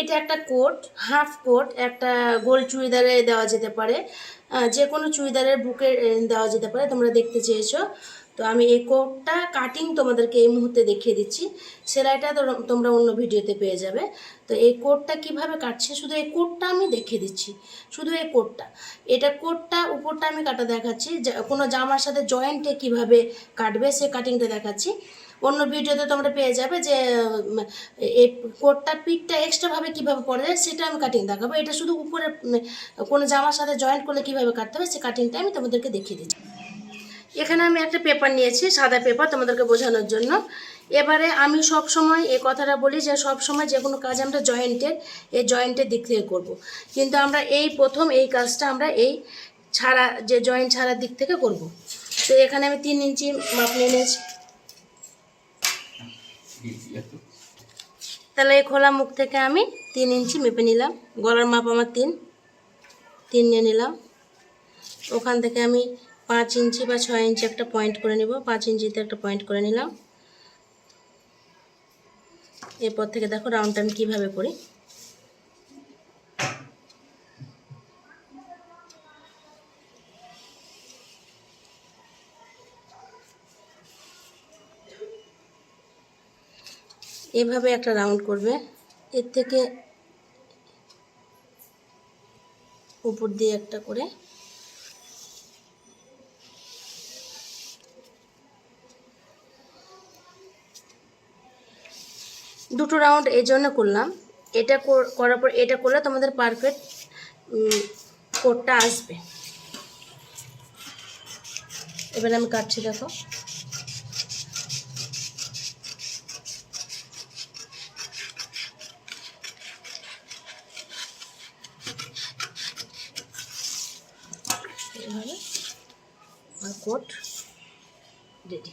এটা একটা coat, half coat, একটা গোল চুড়িদারে দেওয়া যেতে পারে, যে কোনো চুড়িদারের বুকে দেওয়া যেতে পারে। তোমরা দেখতে চেয়েছো, তো আমি এই কোটটা কাটিং তোমাদেরকে এই মুহূর্তে দেখিয়ে দিচ্ছি। সেলাইটা তোমরা অন্য ভিডিওতে পেয়ে যাবে। তো এই কোটটা কিভাবে কাটছে, শুধু এই কোটটা আমি দেখিয়ে দিচ্ছি, শুধু এই কোটটা। এটা কোটটা উপরটা আমি কাটা দেখাচ্ছি, কোনো জামার সাথে জয়েন্টে কিভাবে কাটবে সে কাটিংটা দেখাচ্ছি। অন্য ভিডিওতে তোমরা পেয়ে যাবে যে এই কোটটা পিঠটা এক্সট্রাভাবে কীভাবে পড়ে যায় সেটা আমি কাটিং দেখাবো। এটা শুধু উপরে কোনো জামার সাথে জয়েন্ট করলে কীভাবে কাটতে হবে সে কাটিংটা আমি তোমাদেরকে দেখিয়ে দিচ্ছি। এখানে আমি একটা পেপার নিয়েছি, সাদা পেপার, তোমাদেরকে বোঝানোর জন্য। এবারে আমি সব সময় এই কথাটা বলি যে সব সময় যে কোনো কাজ আমরা জয়েন্টের দিক থেকে করব। কিন্তু আমরা এই প্রথম এই কাজটা আমরা এই ছাড়া যে জয়েন্ট ছাড়ার দিক থেকে করব। তো এখানে আমি 3 ইঞ্চি মাপ নিয়ে নিয়েছি। তাহলে এই খোলা মুখ থেকে আমি 3 ইঞ্চি মেপে নিলাম। গলার মাপ আমার 3 নিয়ে নিলাম। ওখান থেকে আমি 5 ইঞ্চি বা 6 ইঞ্চি একটা পয়েন্ট করে নেব। 5 ইঞ্চিতে একটা পয়েন্ট করে নিলাম। এরপর থেকে দেখো রাউন্ডটা আমি কীভাবে করি। এভাবে একটা রাউন্ড করবে, এর থেকে উপর দিয়ে একটা করে দুটো রাউন্ড এই জন্য করলাম। এটা করার পর এটা করলে তোমাদের পারফেক্ট কোটটা আসবে। এবার আমি কাটছি, দেখো। এভাবে আমার কোট রেডি।